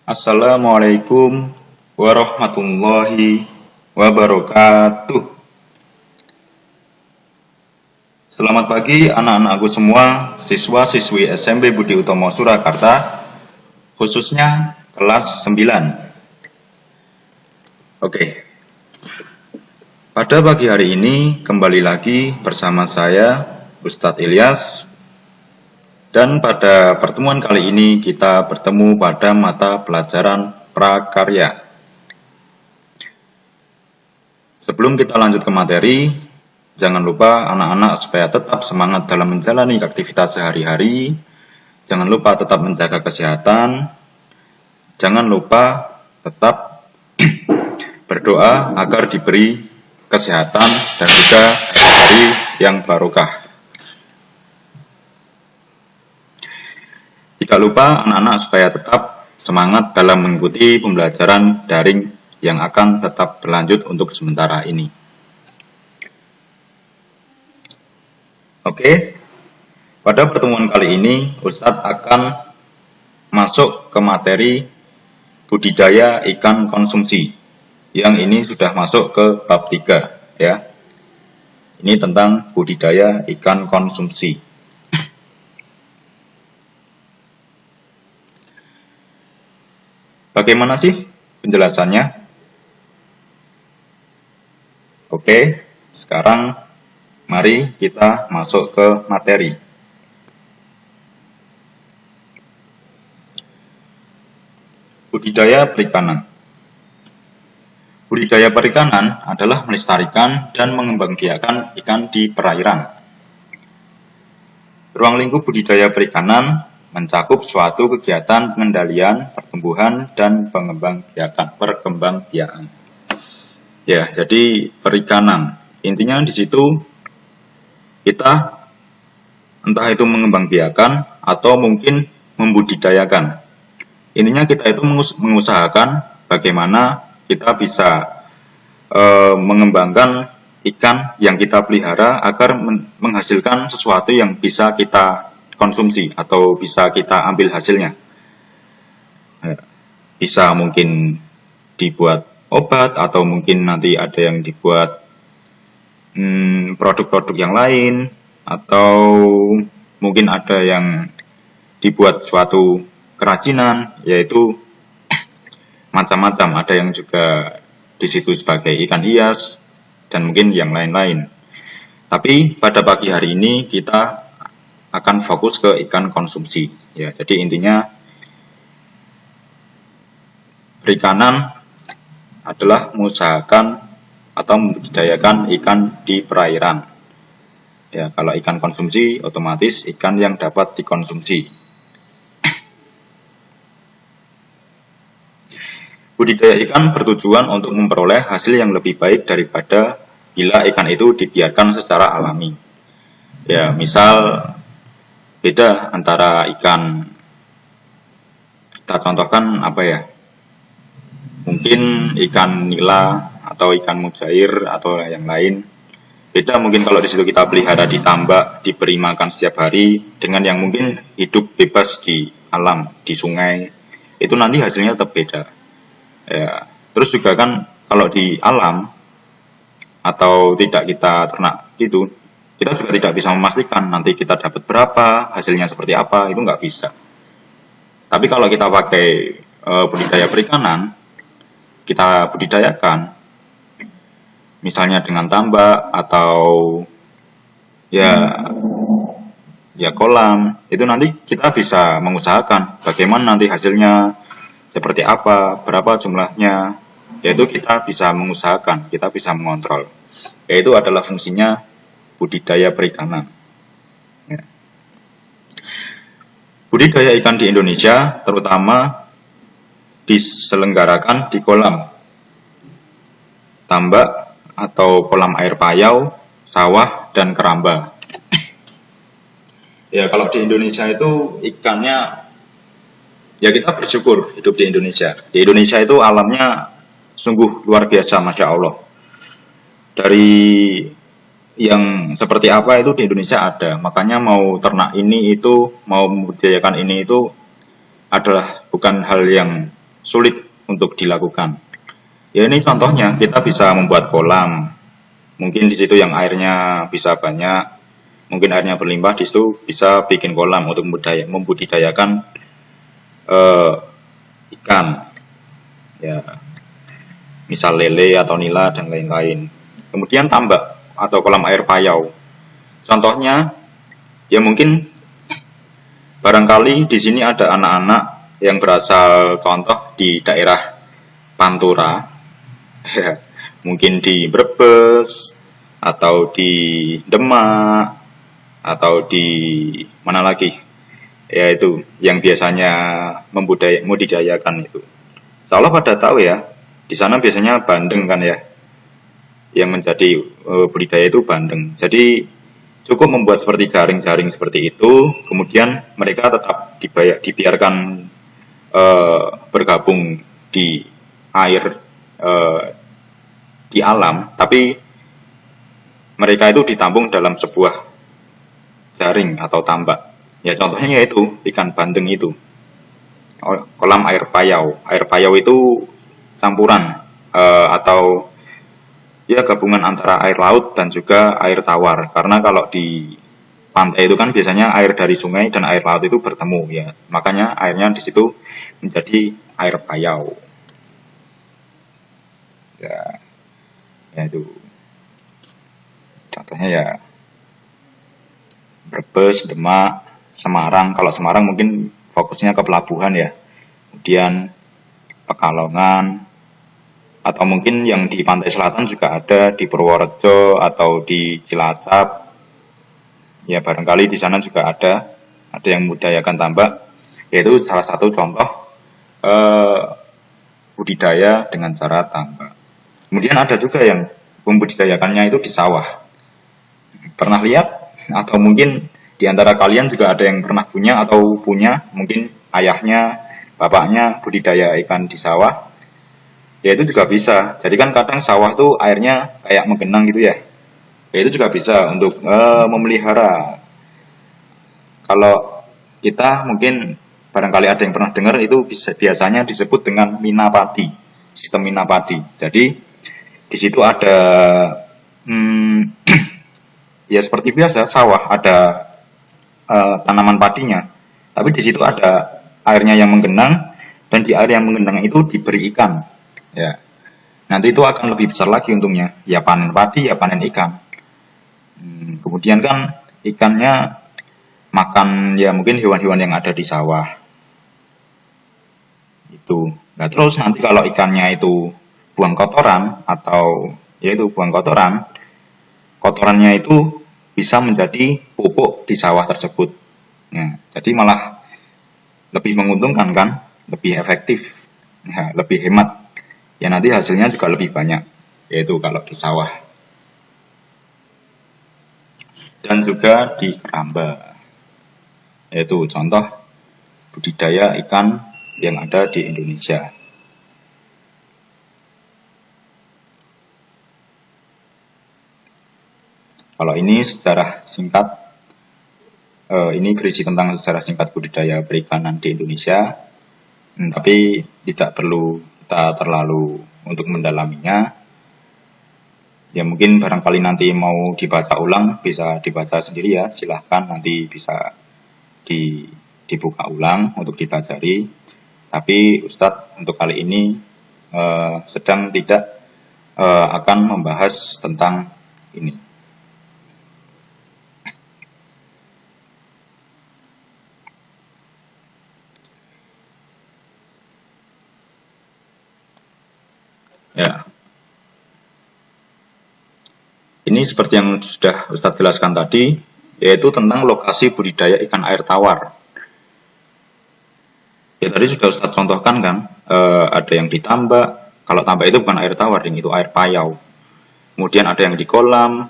Assalamualaikum warahmatullahi wabarakatuh. Selamat pagi anak-anakku semua, siswa-siswi SMP Budi Utomo Surakarta, khususnya kelas 9. Oke. Pada pagi hari ini kembali lagi bersama saya Ustadz Ilyas. Dan pada pertemuan kali ini kita bertemu pada mata pelajaran prakarya. Sebelum kita lanjut ke materi, jangan lupa anak-anak supaya tetap semangat dalam menjalani aktivitas sehari-hari. Jangan lupa tetap menjaga kesehatan. Jangan lupa tetap berdoa agar diberi kesehatan dan juga hari yang barokah. Tidak lupa anak-anak supaya tetap semangat dalam mengikuti pembelajaran daring yang akan tetap berlanjut untuk sementara ini. Oke, pada pertemuan kali ini Ustadz akan masuk ke materi budidaya ikan konsumsi. Yang ini sudah masuk ke bab 3 ya. Ini tentang budidaya ikan konsumsi. Bagaimana sih penjelasannya? Oke, sekarang mari kita masuk ke materi. Budidaya perikanan. Budidaya perikanan adalah melestarikan dan mengembangbiakan ikan di perairan. Ruang lingkup budidaya perikanan mencakup suatu kegiatan pengendalian, pertumbuhan, dan perkembangbiakan. Ya, jadi perikanan. Intinya di situ kita entah itu mengembangbiakan atau mungkin membudidayakan. Intinya kita itu mengusahakan bagaimana kita bisa mengembangkan ikan yang kita pelihara agar menghasilkan sesuatu yang bisa kita konsumsi atau bisa kita ambil hasilnya. Bisa mungkin dibuat obat atau mungkin nanti ada yang dibuat produk-produk yang lain atau mungkin ada yang dibuat suatu kerajinan, yaitu macam-macam. Ada yang juga di situ sebagai ikan hias dan mungkin yang lain-lain. Tapi pada pagi hari ini kita akan fokus ke ikan konsumsi. Ya, jadi intinya perikanan adalah mengusahakan atau membudidayakan ikan di perairan. Ya, kalau ikan konsumsi otomatis ikan yang dapat dikonsumsi. Budidaya ikan bertujuan untuk memperoleh hasil yang lebih baik daripada bila ikan itu dibiarkan secara alami. Ya, misal beda antara ikan, kita contohkan apa ya, mungkin ikan nila atau ikan mujair atau yang lain. Beda mungkin kalau di situ kita pelihara di tambak, diberi makan setiap hari, dengan yang mungkin hidup bebas di alam, di sungai, itu nanti hasilnya tetap beda. Ya, terus juga kan kalau di alam atau tidak kita ternak gitu, kita juga tidak bisa memastikan nanti kita dapat berapa, hasilnya seperti apa, itu nggak bisa. Tapi kalau kita pakai budidaya perikanan, kita budidayakan, misalnya dengan tambak atau ya kolam, itu nanti kita bisa mengusahakan bagaimana nanti hasilnya, seperti apa, berapa jumlahnya, yaitu kita bisa mengusahakan, kita bisa mengontrol. Yaitu adalah fungsinya budidaya perikanan. Ya. Budidaya ikan di Indonesia terutama diselenggarakan di kolam tambak atau kolam air payau, sawah, dan keramba. Ya, kalau di Indonesia itu ikannya, ya kita bersyukur hidup di Indonesia. Di Indonesia itu alamnya sungguh luar biasa, Masya Allah. Dari yang seperti apa itu di Indonesia ada. Makanya mau ternak ini itu, mau membudidayakan ini itu adalah bukan hal yang sulit untuk dilakukan. Ya ini contohnya, kita bisa membuat kolam. Mungkin di situ yang airnya bisa banyak, mungkin airnya berlimpah, di situ bisa bikin kolam untuk membudidayakan ikan. Ya, misal lele atau nila dan lain-lain. Kemudian tambak atau kolam air payau. Contohnya, ya mungkin barangkali di sini ada anak-anak yang berasal contoh di daerah Pantura, ya, mungkin di Brebes atau di Demak atau di mana lagi, ya itu yang biasanya membudidayakan itu. Insya Allah pada tahu ya, di sana biasanya bandeng kan ya, yang menjadi budidaya itu bandeng. Jadi cukup membuat seperti jaring-jaring seperti itu, kemudian mereka tetap dibiarkan bergabung di air, di alam, tapi mereka itu ditampung dalam sebuah jaring atau tambak. Ya contohnya yaitu ikan bandeng itu, kolam air payau. Air payau itu campuran atau ya gabungan antara air laut dan juga air tawar. Karena kalau di pantai itu kan biasanya air dari sungai dan air laut itu bertemu ya. Makanya airnya di situ menjadi air payau. Ya itu. Contohnya ya Brebes, Demak, Semarang. Kalau Semarang mungkin fokusnya ke pelabuhan ya. Kemudian Pekalongan, atau mungkin yang di pantai selatan juga ada di Purworejo atau di Cilacap. Ya barangkali di sana juga ada yang membudidayakan tambak, yaitu salah satu contoh budidaya dengan cara tambak. Kemudian ada juga yang membudidayakannya itu di sawah. Pernah lihat? Atau mungkin di antara kalian juga ada yang pernah punya atau punya, mungkin ayahnya, bapaknya budidaya ikan di sawah. Ya itu juga bisa. Jadi kan kadang sawah tuh airnya kayak menggenang gitu ya. Ya itu juga bisa untuk memelihara. Kalau kita mungkin barangkali ada yang pernah dengar, itu biasanya disebut dengan minapadi, sistem minapadi. Jadi di situ ada ya seperti biasa sawah, ada tanaman padinya, tapi di situ ada airnya yang menggenang, dan di air yang menggenang itu diberi ikan. Ya, nanti itu akan lebih besar lagi untungnya. Ya panen padi, ya panen ikan. Kemudian kan ikannya makan ya mungkin hewan-hewan yang ada di sawah. Itu. Nah terus nanti kalau ikannya itu buang kotoran atau yaitu buang kotoran, kotorannya itu bisa menjadi pupuk di sawah tersebut. Nah, jadi malah lebih menguntungkan kan, lebih efektif, ya, lebih hemat. Ya nanti hasilnya juga lebih banyak, yaitu kalau di sawah. Dan juga di keramba, yaitu contoh budidaya ikan yang ada di Indonesia. Kalau ini secara singkat, ini berisi tentang secara singkat budidaya perikanan di Indonesia, tapi tidak perlu kita terlalu untuk mendalaminya. Ya mungkin barangkali nanti mau dibaca ulang, bisa dibaca sendiri ya, silahkan nanti bisa dibuka ulang untuk dipelajari. Tapi Ustadz untuk kali ini sedang tidak akan membahas tentang ini. Ya. Ini seperti yang sudah Ustadz jelaskan tadi, yaitu tentang lokasi budidaya ikan air tawar. Ya tadi sudah Ustadz contohkan kan, ada yang di tambak. Kalau tambak itu bukan air tawar, itu air payau. Kemudian ada yang di kolam,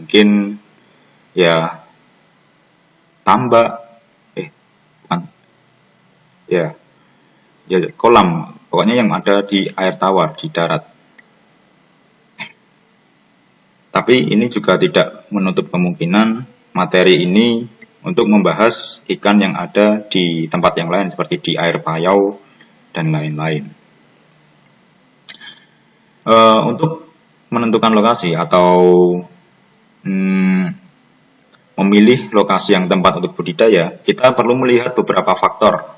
mungkin ya tambak, bukan, ya kolam. Pokoknya yang ada di air tawar, di darat. Tapi ini juga tidak menutup kemungkinan materi ini untuk membahas ikan yang ada di tempat yang lain, seperti di air payau, dan lain-lain. Untuk menentukan lokasi atau memilih lokasi yang tempat untuk budidaya, kita perlu melihat beberapa faktor.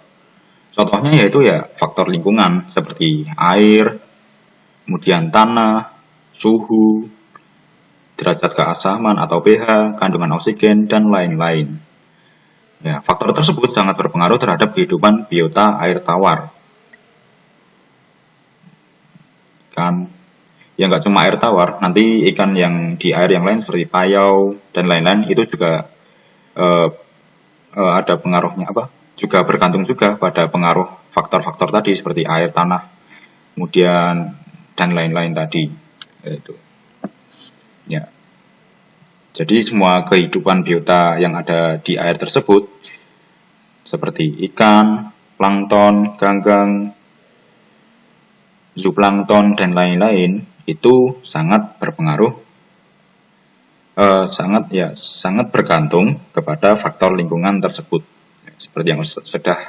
Contohnya yaitu faktor lingkungan seperti air, kemudian tanah, suhu, derajat keasaman atau pH, kandungan oksigen, dan lain-lain. Faktor tersebut sangat berpengaruh terhadap kehidupan biota air tawar. Nggak cuma air tawar, nanti ikan yang di air yang lain seperti payau dan lain-lain itu juga ada pengaruhnya juga bergantung juga pada pengaruh faktor-faktor tadi seperti air, tanah, kemudian dan lain-lain tadi. Jadi semua kehidupan biota yang ada di air tersebut seperti ikan, plankton, ganggang, zooplankton dan lain-lain itu sangat berpengaruh, sangat bergantung kepada faktor lingkungan tersebut, seperti yang sudah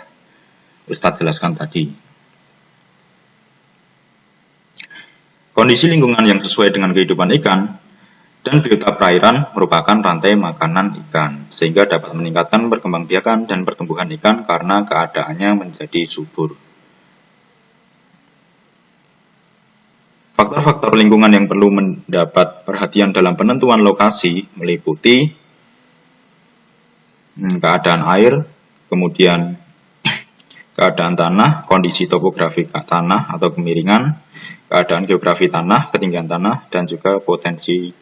Ustadz jelaskan tadi. Kondisi lingkungan yang sesuai dengan kehidupan ikan dan biota perairan merupakan rantai makanan ikan, sehingga dapat meningkatkan perkembangbiakan dan pertumbuhan ikan karena keadaannya menjadi subur. Faktor-faktor lingkungan yang perlu mendapat perhatian dalam penentuan lokasi meliputi keadaan air, kemudian keadaan tanah, kondisi topografi tanah atau kemiringan, keadaan geografi tanah, ketinggian tanah, dan juga potensi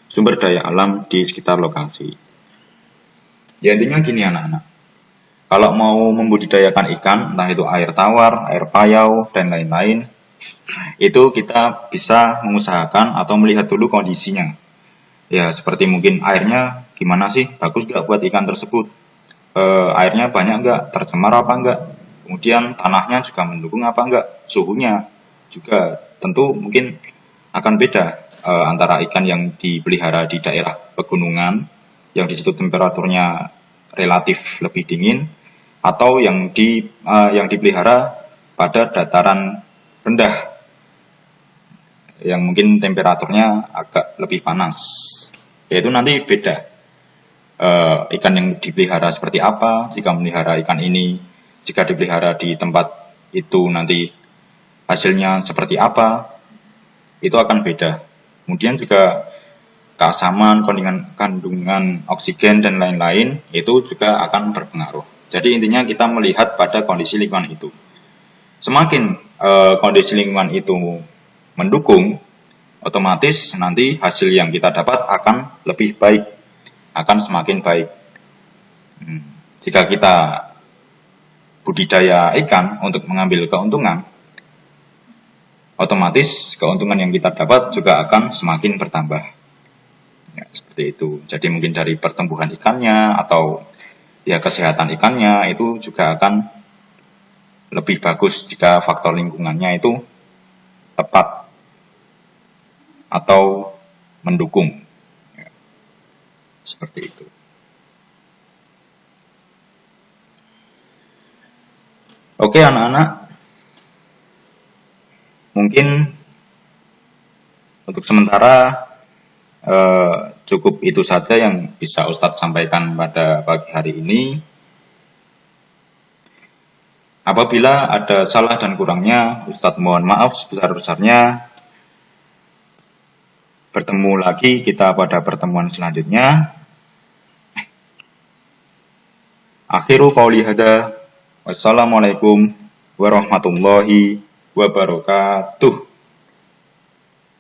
sumber daya alam di sekitar lokasi. Intinya gini anak-anak, kalau mau membudidayakan ikan, entah itu air tawar, air payau, dan lain-lain, itu kita bisa mengusahakan atau melihat dulu kondisinya. Seperti mungkin airnya gimana sih, bagus gak buat ikan tersebut, airnya banyak gak, tercemar apa enggak, kemudian tanahnya juga mendukung apa enggak, suhunya juga tentu mungkin akan beda antara ikan yang dipelihara di daerah pegunungan yang di situ temperaturnya relatif lebih dingin, atau yang dipelihara pada dataran rendah yang mungkin temperaturnya agak lebih panas. Yaitu nanti beda ikan yang dipelihara seperti apa. Jika melihara ikan ini, jika dipelihara di tempat itu nanti hasilnya seperti apa, itu akan beda. Kemudian juga keasaman, kandungan oksigen dan lain-lain itu juga akan berpengaruh. Jadi intinya kita melihat pada kondisi lingkungan itu. Semakin kondisi lingkungan itu mendukung, otomatis nanti hasil yang kita dapat akan lebih baik, akan semakin baik. Jika kita budidaya ikan untuk mengambil keuntungan, otomatis keuntungan yang kita dapat juga akan semakin bertambah. Seperti itu. Jadi mungkin dari pertumbuhan ikannya atau kesehatan ikannya itu juga akan lebih bagus jika faktor lingkungannya itu tepat atau mendukung. Seperti itu. Oke anak-anak, mungkin untuk sementara cukup itu saja yang bisa Ustadz sampaikan pada pagi hari ini. Apabila ada salah dan kurangnya, Ustadz mohon maaf sebesar-besarnya. Bertemu lagi kita pada pertemuan selanjutnya. Akhiru qauli hadza. Wassalamualaikum warahmatullahi wabarakatuh.